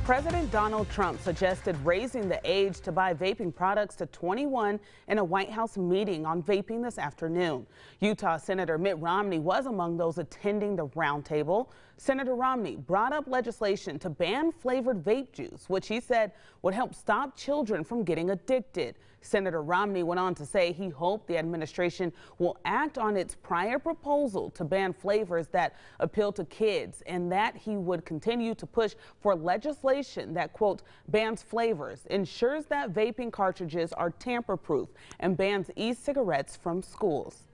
President Donald Trump suggested raising the age to buy vaping products to 21 in a White House meeting on vaping this afternoon. Utah Senator Mitt Romney was among those attending the roundtable. Senator Romney brought up legislation to ban flavored vape juice, which he said would help stop children from getting addicted. Senator Romney went on to say he hoped the administration will act on its prior proposal to ban flavors that appeal to kids, and that he would continue to push for legislation that, quote, bans flavors, ensures that vaping cartridges are tamper-proof, and bans e-cigarettes from schools.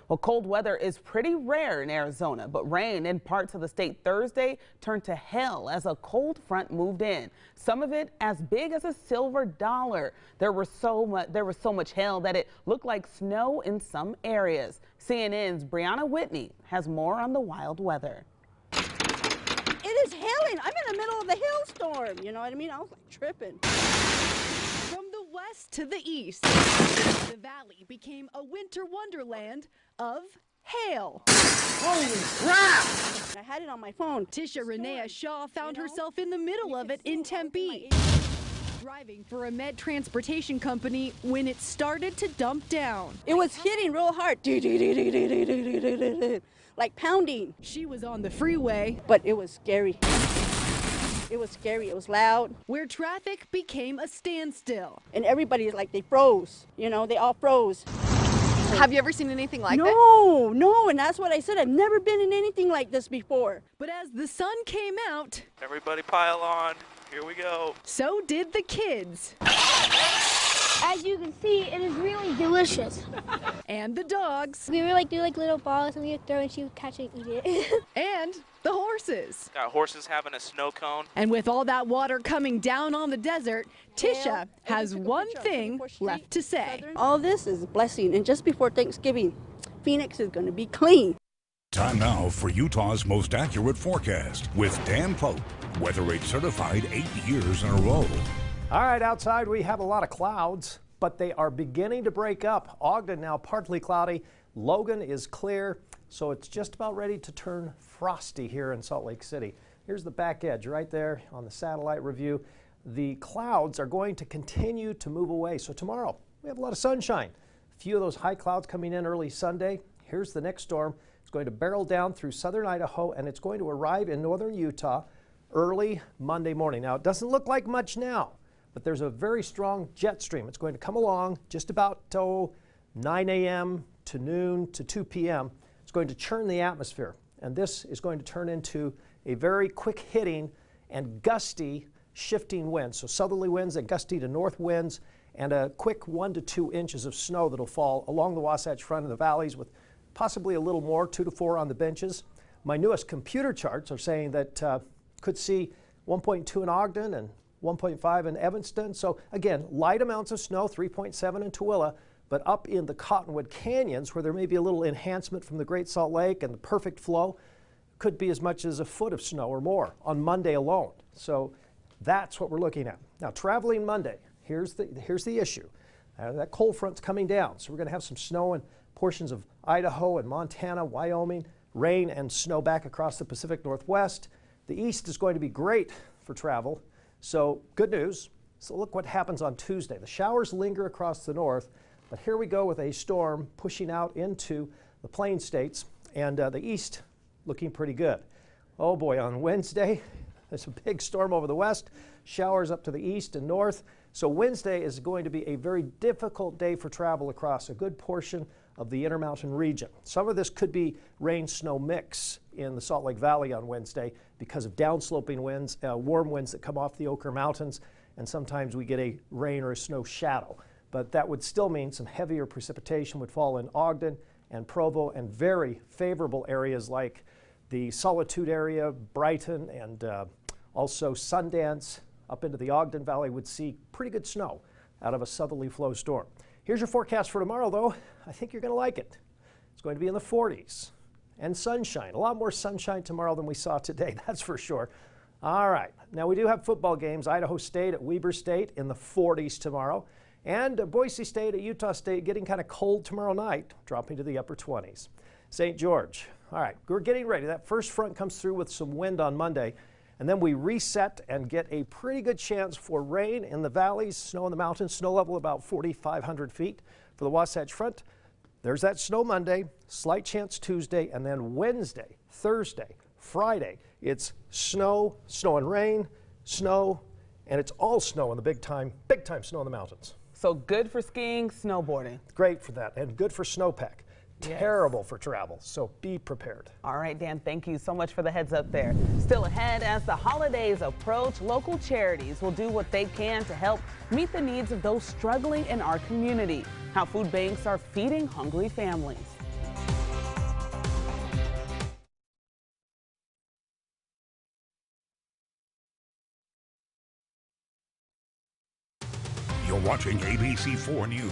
Well, cold weather is pretty rare in Arizona, but rain in parts of the state Thursday turned to hell as a cold front moved in. Some of it as big as a silver dollar. There was so much hail that it looked like snow in some areas. CNN's Brianna Whitney has more on the wild weather. It is hailing. I'm in the middle of the hailstorm. You know what I mean? I was like tripping. From the west to the east, the valley became a winter wonderland of hail. Holy crap! I had it on my phone. Tisha Renea Shaw found herself in the middle of it in Tempe, driving for a Med Transportation company when it started to dump down. It was hitting real hard. Like pounding. She was on the freeway, but it was scary. It was scary. It was loud. Where traffic became a standstill. And everybody, like, they froze. You know, they all froze. Have you ever seen anything like that? No, and that's what I said. I've never been in anything like this before. But as the sun came out, everybody pile on. Here we go. So did the kids. As you can see, it is really delicious. And the dogs. We would do little balls and we would throw and she would catch it and eat it. And the horses. Got horses having a snow cone. And with all that water coming down on the desert, Tisha has one thing left to say. All this is a blessing, and just before Thanksgiving, Phoenix is going to be clean. Time now for Utah's most accurate forecast with Dan Pope, Weather Rate certified 8 years in a row. All right, outside we have a lot of clouds, but they are beginning to break up. Ogden now partly cloudy. Logan is clear, so it's just about ready to turn frosty here in Salt Lake City. Here's the back edge right there on the satellite review. The clouds are going to continue to move away. So tomorrow we have a lot of sunshine. A few of those high clouds coming in early Sunday. Here's the next storm. It's going to barrel down through southern Idaho, and it's going to arrive in northern Utah early Monday morning. Now, it doesn't look like much now, but there's a very strong jet stream. It's going to come along just about 9 a.m. to noon to 2 p.m. It's going to churn the atmosphere, and this is going to turn into a very quick hitting and gusty shifting winds. So southerly winds and gusty to north winds, and a quick 1 to 2 inches of snow that'll fall along the Wasatch Front and the valleys, with possibly a little more, 2 to 4 on the benches. My newest computer charts are saying that could see 1.2 in Ogden and 1.5 in Evanston. So again, light amounts of snow, 3.7 in Tooele, but up in the Cottonwood Canyons, where there may be a little enhancement from the Great Salt Lake and the perfect flow, could be as much as a foot of snow or more on Monday alone. So that's what we're looking at. Now, traveling Monday, here's the issue. That cold front's coming down, so we're going to have some snow in portions of Idaho and Montana, Wyoming, rain and snow back across the Pacific Northwest. The east is going to be great for travel, so good news. So look what happens on Tuesday. The showers linger across the north, but here we go with a storm pushing out into the Plain States, and the east looking pretty good. Oh boy, on Wednesday, there's a big storm over the west, showers up to the east and north. So Wednesday is going to be a very difficult day for travel across a good portion of the Intermountain region. Some of this could be rain-snow mix in the Salt Lake Valley on Wednesday because of downsloping winds, warm winds that come off the Oquirrh Mountains, and sometimes we get a rain or a snow shadow. But that would still mean some heavier precipitation would fall in Ogden and Provo, and very favorable areas like the Solitude area, Brighton, and also Sundance up into the Ogden Valley would see pretty good snow out of a southerly flow storm. Here's your forecast for tomorrow, though. I think you're going to like it. It's going to be in the 40s and sunshine. A lot more sunshine tomorrow than we saw today, that's for sure. All right, now we do have football games. Idaho State at Weber State in the 40s tomorrow, and Boise State at Utah State getting kind of cold tomorrow night, dropping to the upper 20s. St. George, all right, we're getting ready. That first front comes through with some wind on Monday. And then we reset and get a pretty good chance for rain in the valleys, snow in the mountains, snow level about 4,500 feet for the Wasatch Front. There's that snow Monday, slight chance Tuesday, and then Wednesday, Thursday, Friday, it's snow, snow and rain, snow, and it's all snow in the big time snow in the mountains. So good for skiing, snowboarding. Great for that, and good for snowpack. Yes. Terrible for travel, so be prepared. All right, Dan, thank you so much for the heads up there. Still ahead, as the holidays approach, local charities will do what they can to help meet the needs of those struggling in our community. How food banks are feeding hungry families. You're watching ABC4 News.